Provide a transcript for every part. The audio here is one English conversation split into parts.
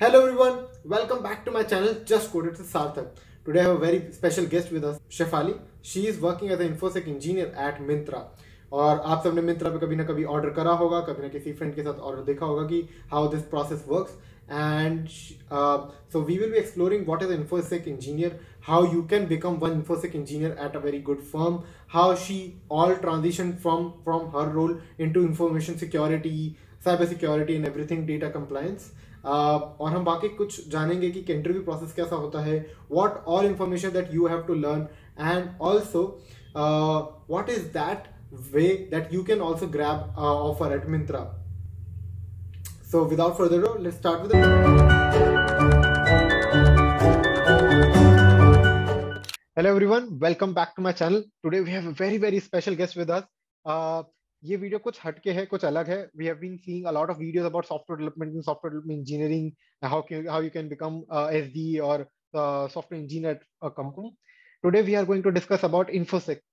Hello everyone, welcome back to my channel Just Coded with Sarthak. Today I have a very special guest with us, Shefali. She is working as an infosec engineer at Myntra. और आप सबने मिंत्रा पे कभी ना कभी order करा होगा, कभी ना किसी फ्रेंड के साथ ऑर्डर देखा होगा कि how this process works. And so we will be exploring what is an infosec engineer, how you can become one infosec engineer at a very good firm, how she all transitioned from her role into information security, cyber security and everything, data compliance. और हम बाकी कुछ जानेंगे कि interview process कैसा होता है, what all information that you have to learn, and also what is that way that you can also grab offer at Myntra. So without further ado, let's start with the Hello everyone, welcome back to my channel. Today we have a very special guest with us. ये video कुछ हटके है, कुछ अलग है. We have been seeing a lot of videos about software development and software development engineering, how you can become SD or software engineer at a company. Today we are going to discuss about infosec.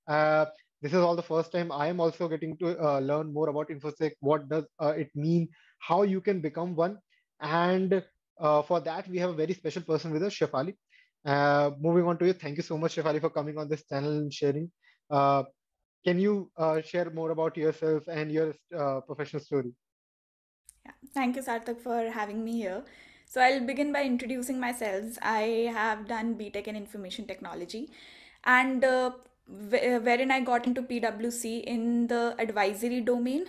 This is all the first time I am also getting to learn more about infosec. What does it mean? How you can become one? And for that we have a very special person with us, Shefali. Moving on to you, thank you so much, Shefali, for coming on this channel and sharing. Can you share more about yourself and your professional story? Yeah. Thank you, Sarthak, for having me here. So I'll begin by introducing myself. I have done BTech in Information Technology, and wherein I got into PwC in the advisory domain,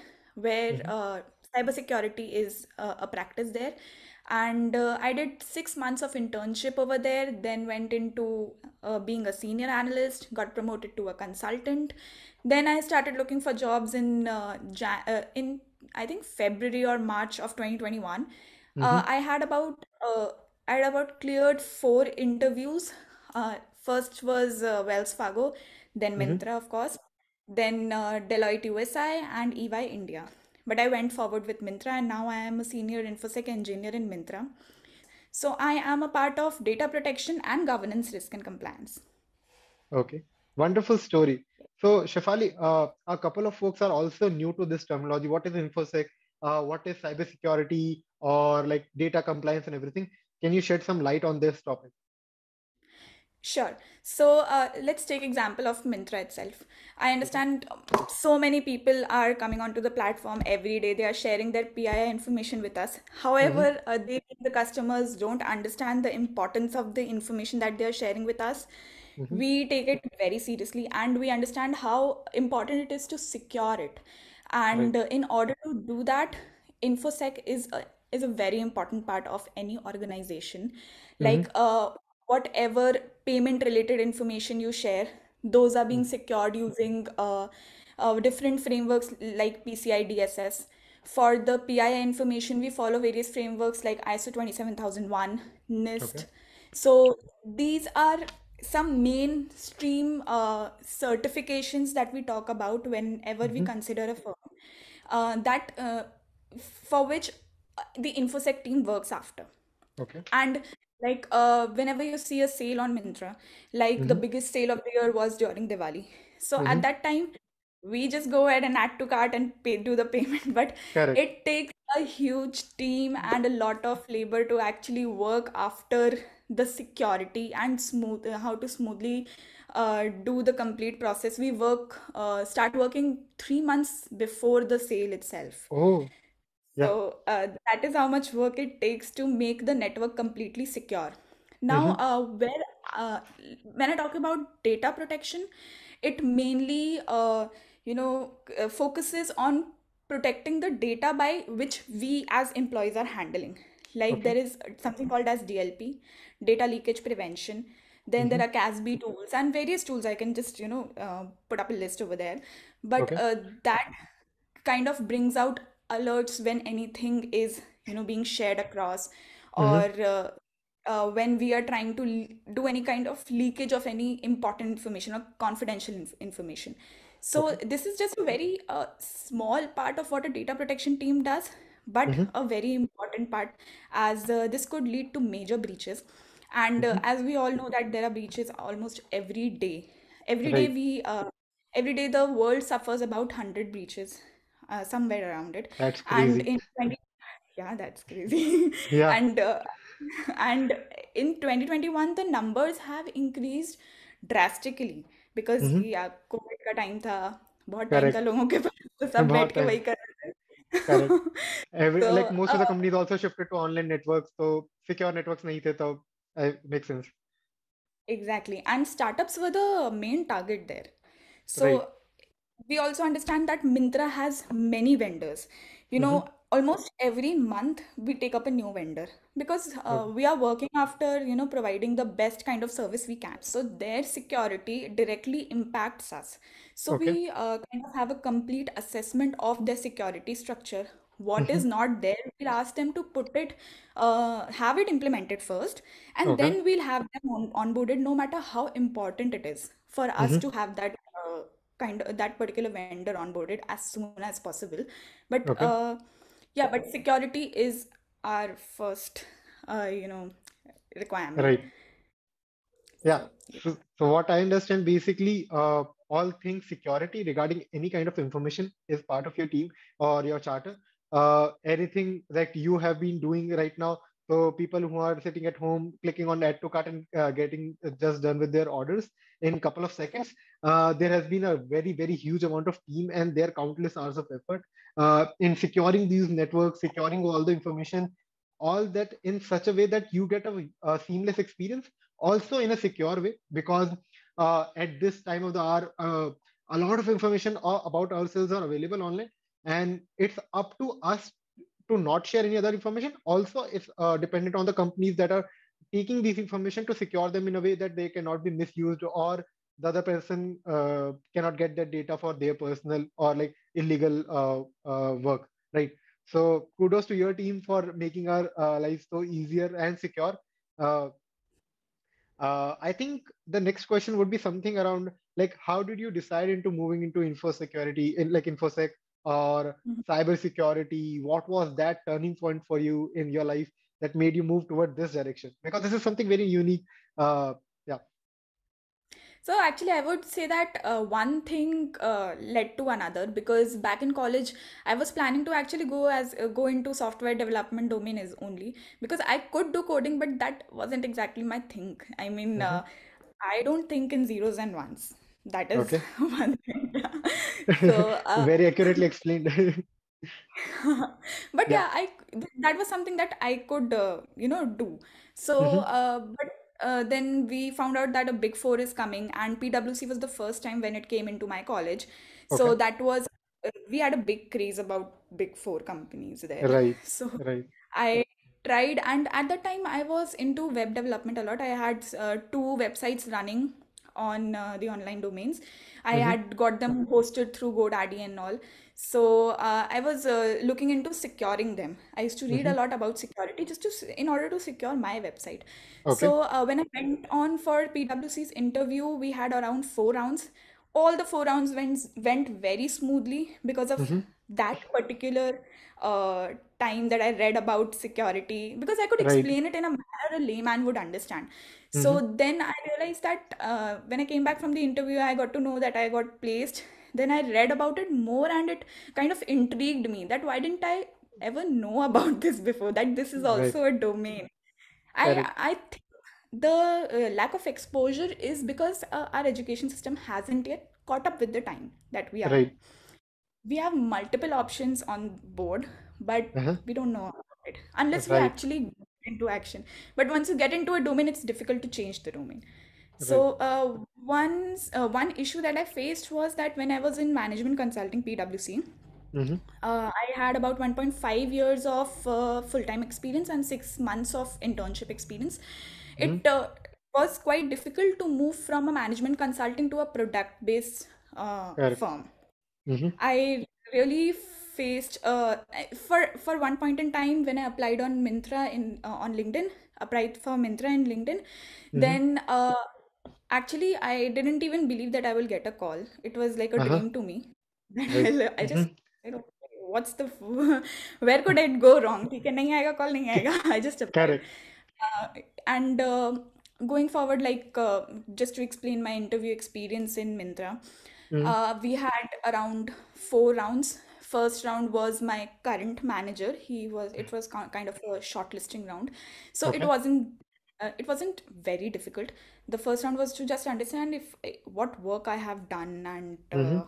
where Mhm. cybersecurity is a practice there. And I did 6 months of internship over there, then went into being a senior analyst, got promoted to a consultant. Then I started looking for jobs in I think February or March of 2021. Mhm. I had about cleared 4 interviews. First was Wells Fargo, then Mhm. Myntra, of course, then Deloitte USI and EY India. But I went forward with Myntra, and now I am a senior infosec engineer in Myntra. So I am a part of data protection and governance, risk and compliance. Okay, wonderful story. So, Shefali, a couple of folks are also new to this terminology. What is infosec? What is cybersecurity or like data compliance and everything? Can you shed some light on this topic? Sure. So let's take example of Myntra itself. I Okay. understand so many people are coming onto the platform every day. They are sharing their PII information with us. Mm-hmm. However, the customers don't understand the importance of the information that they are sharing with us. Mm-hmm. We take it very seriously, and we understand how important it is to secure it. Right. And in order to do that, infosec is a very important part of any organization. Mm-hmm. Like whatever payment related information you share, those are being secured using different frameworks like PCI DSS. For the PII information, we follow various frameworks like ISO 27001, Okay. NIST. So these are some mainstream certifications that we talk about whenever we Mm-hmm. consider a firm, that for which the infosec team works after. Okay. And like whenever you see a sale on Myntra, like the Mm-hmm. biggest sale of the year was during Diwali. So Mm-hmm. at that time, we just go ahead and add to cart and do the payment. But Correct. it takes a huge team and a lot of labor to actually work after the security and how to smoothly do the complete process. We start working 3 months before the sale itself. Oh, yeah. So that is how much work it takes to make the network completely secure. Now, Mm-hmm. uh, when I talk about data protection, it mainly focuses on protecting the data by which we as employees are handling. Like Okay. there is something called as DLP, data leakage prevention. Then Mm-hmm. there are CASB tools and various tools. I can just put up a list over there. But Okay. that kind of brings out alerts when anything is being shared across, or Mm-hmm. when we are trying to do any kind of leakage of any important information or confidential information. So Okay. this is just a very small part of what a data protection team does, but Mm-hmm. a very important part, as this could lead to major breaches. And Mm-hmm. as we all know that there are breaches almost every day. every day Right. we uh, every day the world suffers about 100 breaches, somewhere around it. That's And crazy. in 20, yeah, that's crazy. Yeah. And And in 2021 the numbers have increased drastically because Mm-hmm. yeah, Covid का time था, बहुत time था Correct. लोगों के पास, तो सब बहुत बैठ के टाइम. वही कर रहे Correct. थे. Like So most of the companies also shifted to online networks, so secure networks नहीं थे, तो makes sense. exactly. And startups were the main target there. Right. So we also understand that Myntra has many vendors. You Mm-hmm. know, almost every month we take up a new vendor because Okay. we are working after, providing the best kind of service we can. So their security directly impacts us. So Okay. we kind of have a complete assessment of their security structure. What Mm-hmm. is not there, we'll ask them to put it, have it implemented first, and Okay. then we'll have them onboarded, no matter how important it is for us Mm-hmm. to have that that particular vendor onboarded as soon as possible. But Okay. yeah, but security is our first, requirement. Right. Yeah. So yeah. So what I understand, basically, all things security regarding any kind of information is part of your team or your charter. Anything that you have been doing right now, so people who are sitting at home clicking on add to cart and getting just done with their orders in couple of seconds, there has been a very, very huge amount of team and their countless hours of effort in securing these networks, securing all the information, all that in such a way that you get a seamless experience, also in a secure way, because at this time of the hour, a lot of information about ourselves are available online, and it's up to us to not share any other information. Also, it's dependent on the companies that are taking this information to secure them in a way that they cannot be misused, or the other person cannot get that data for their personal or like illegal work, right? So kudos to your team for making our lives so easier and secure. uh, I think the next question would be something around like how did you decide into moving into info security in like infosec or Mhm. cyber security? What was that turning point for you in your life that made you move toward this direction? Because this is something very unique. Yeah. So actually, I would say that one thing led to another, because back in college, I was planning to actually go into software development domain is only because I could do coding, but that wasn't exactly my thing. I mean, Mhm. I don't think in zeros and ones. That is Okay. one thing. So, Very accurately explained. but Yeah. yeah, that was something that I could do. So Hmm. but then we found out that a big four is coming, and PwC was the first time when it came into my college. Okay. So that was we had a big craze about big four companies there. Right. So Right. I tried, and at that time I was into web development a lot. I had two websites running on the online domains. I Hmm. had got them hosted through GoDaddy and all. So I was looking into securing them. I used to read a Hmm. lot about security just in order to secure my website. Okay. So when I went on for PwC's interview, we had around 4 rounds. All the 4 rounds went very smoothly because of Hmm. that particular uh, time that I read about security, because I could Right. explain it in a manner a layman would understand. Hmm. So then I realized that when I came back from the interview, I got to know that I got placed. Then I read about it more, and it kind of intrigued me that why didn't I ever know about this before? That this is Right. also a domain. Correct. I think the lack of exposure is because our education system hasn't yet caught up with the time that we are in. Right. We have multiple options on board, but Uh-huh. we don't know about it unless we Right. actually get into action. But once you get into a domain, it's difficult to change the domain. Right. So one issue that I faced was that when I was in management consulting, PwC, Hmm. I had about 1.5 years of full-time experience and 6 months of internship experience. Hmm. It was quite difficult to move from a management consulting to a product-based Correct. firm. Hmm. I really faced for one point in time when I applied on Myntra on LinkedIn, applied for Myntra in LinkedIn, Hmm. then actually I didn't even believe that I will get a call. It was like a Uh-huh. dream to me. Then Right. I Hmm. just said, "Okay, what's the where could it go wrong? ठीक है, नहीं आएगा call, नहीं आएगा." I just applied. Correct. And going forward, like just to explain my interview experience in Myntra, Hmm. we had around 4 rounds. first round was my current manager. It was kind of a shortlisting round. So Okay. it wasn't very difficult. The first round was to just understand if what work I have done and Mm-hmm.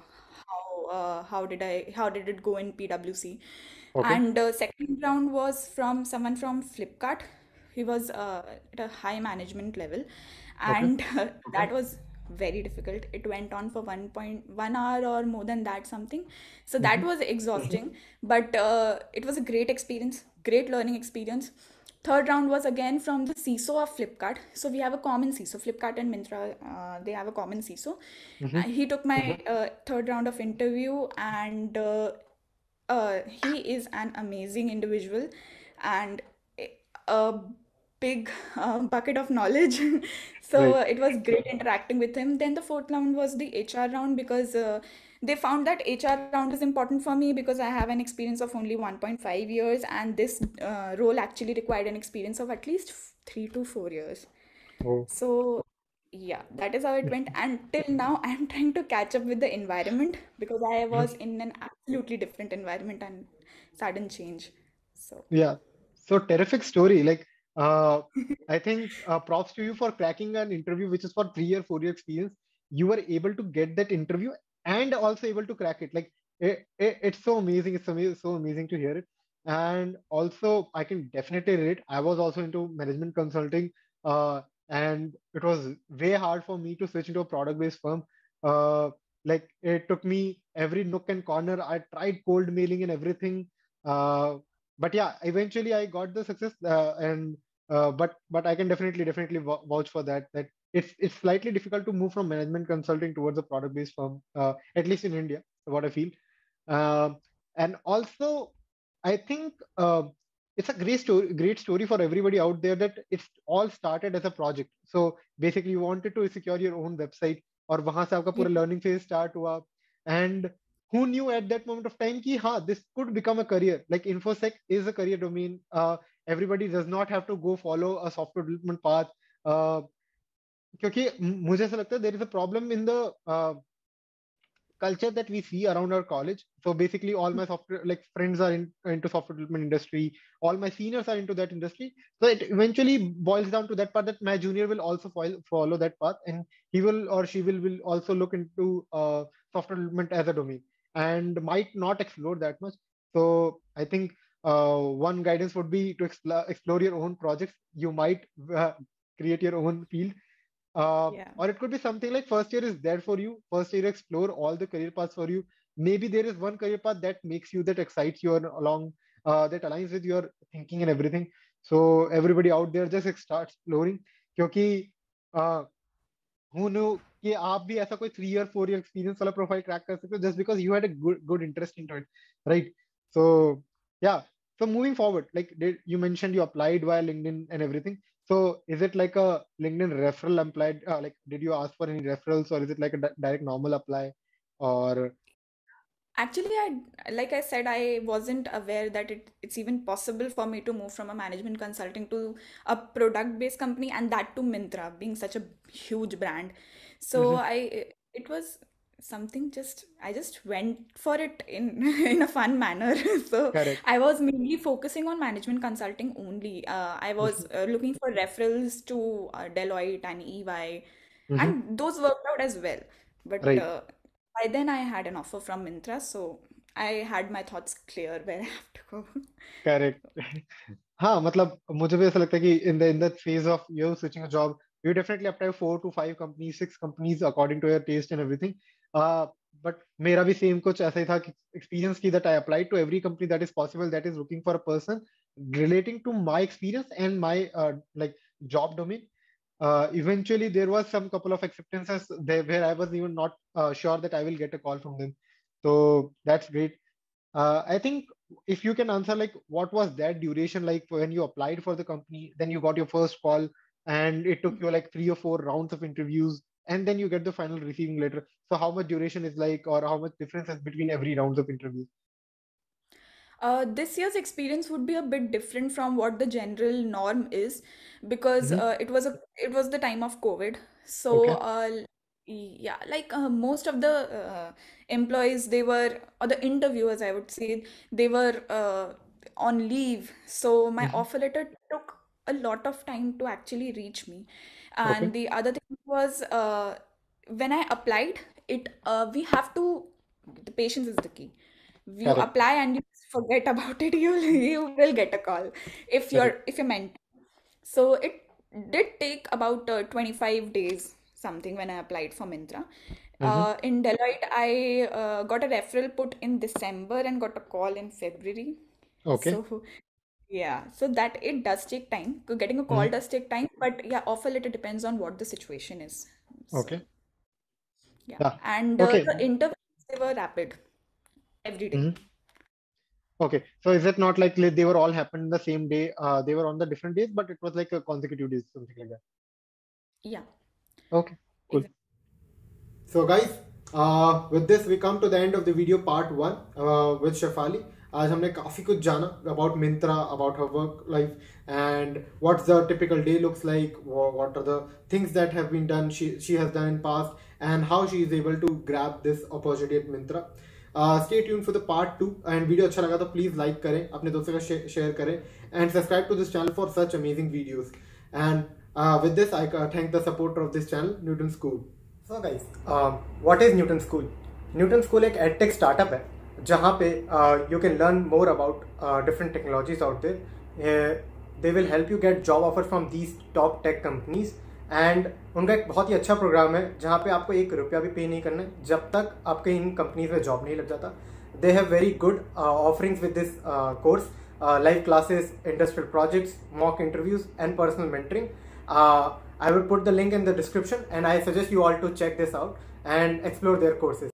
how did it go in PwC. Okay. And second round was from someone from Flipkart. He was at a high management level, Okay. and that was very difficult. It went on for 1.1 hour or more than that something. So that Mm-hmm. was exhausting, but it was a great experience, great learning experience. Third round was again from the CISO of Flipkart. So we have a common CISO. Flipkart and Myntra, they have a common CISO. Mm-hmm. He took my third round of interview, and he is an amazing individual and a big bucket of knowledge. So Right. it was great interacting with him. Then the fourth round was the HR round because they found that HR round is important for me because I have an experience of only 1.5 years, and this role actually required an experience of at least 3 to 4 years. Oh. So, yeah, that is how it went. And till now, I'm trying to catch up with the environment because I was in an absolutely different environment and sudden change. So, Yeah. So terrific story. Like, uh, I think props to you for cracking an interview, which is for 3 year, 4 year experience. You were able to get that interview and also able to crack it. Like, it's so amazing. It's so amazing to hear it. And also, I can definitely relate. I was also into management consulting, and it was way hard for me to switch into a product-based firm. Uh, like, it took me every nook and corner. I tried cold mailing and everything. But yeah, eventually I got the success, and but I can definitely vouch for that it's slightly difficult to move from management consulting towards a product based firm, at least in India, what I feel. um, and also I think it's a great story for everybody out there, that it's all started as a project. So basically you wanted to secure your own website, और वहां से आपका yeah. पूरा learning phase start हुआ. And who knew at that moment of time कि हाँ, this could become a career. Like infosec is a career domain. Everybody does not have to go follow a software development path. uh, क्योंकि मुझे ऐसा लगता है there is a problem in the culture that we see around our college. So basically, all my software like friends are into software development industry. All my seniors are into that industry. So it eventually boils down to that part, that my junior will also follow that path, and he will or she will also look into software development as a domain and might not explore that much. So I think one guidance would be to explore your own projects. You might create your own field, Yeah. or it could be something like first year is there for you. First year explore all the career paths for you. Maybe there is one career path that makes you, that excites you along, that aligns with your thinking and everything. So everybody out there, just start exploring. क्योंकि uh, who knew कि आप भी ऐसा कोई 3 year 4 year experience वाला profile crack कर सकते हो, just because you had a good interest into it, right? So yeah. So moving forward, like you mentioned you applied via LinkedIn and everything. So is it like a LinkedIn referral applied? Like, did you ask for any referrals, or is it like a direct normal apply, or? Actually, like I said, I wasn't aware that it's even possible for me to move from a management consulting to a product-based company, and that to Myntra, being such a huge brand. So Mhm. it was something just I just went for it in in a fun manner. So Correct. I was mainly focusing on management consulting only. I was Mhm. looking for referrals to Deloitte and EY, Mhm. and those worked out as well. But Right. by then I had an offer from Myntra, so I had my thoughts clear where I have to go. Correct. हाँ, मतलब मुझे भी ऐसा लगता है कि in that phase of you switching a job, you definitely apply 4 to 5 companies, 6 companies according to your taste and everything. Uh, but मेरा भी same कुछ ऐसा ही था कि experience की, that I applied to every company that is possible, that is looking for a person relating to my experience and my like job domain. Eventually there was some couple of acceptances there where I was even not sure that I will get a call from them. So that's great. I think if you can answer, like, what was that duration like when you applied for the company, then you got your first call, and it took you like 3 or 4 rounds of interviews, and then you get the final receiving letter. So how much duration is like, or how much difference is between every rounds of interviews? This year's experience would be a bit different from what the general norm is because Hmm. it was the time of COVID. So Okay. Yeah, like most of the employees, they were, or the interviewers, I would say, they were on leave. So my Mhm. offer letter took a lot of time to actually reach me. Okay. And the other thing was, when I applied, we have to, the patience is the key. You Correct. apply and you forget about it, you will get a call Correct. if you're meant. So it did take about 25 days something when I applied for Myntra. Mm-hmm. In Deloitte, I got a referral put in December and got a call in February. Okay. So yeah, so that it does take time. Getting a call Mm-hmm. does take time, but yeah, offer letter depends on what the situation is. So Okay. yeah, Yeah. and Okay. the interviews, they were rapid every day. Mm-hmm. Okay. So is it not like they were all happened the same day? They were on the different days, but it was like a consecutive days, something like that. Yeah, Okay. Cool. exactly. So guys, with this we come to the end of the video part 1 with Shefali. आज हमने काफी कुछ जाना about Myntra, about her work life, and what's the typical day looks like. What are the things that have been done she has done in past, and how she is able to grab this opportunity at Myntra. Stay tuned for the part 2, and video अच्छा लगा तो please like करें, अपने दोस्तों का share करें, and subscribe to this channel for such amazing videos. And with this I thank the supporter of this channel, Newton School. So guys, what is Newton School? Newton School एक edtech startup है जहाँ पे you can learn more about different technologies out there. They will help you get job offer from these top tech companies, and उनका एक बहुत ही अच्छा programme है जहाँ पे आपको ₹1 भी पे नहीं करना है जब तक आपके इन कंपनीज में जॉब नहीं लग जाता. They have very good offerings with this course, live classes, industrial projects, mock interviews, and personal mentoring. I will put the link in the description, and I suggest you all to check this out and explore their courses.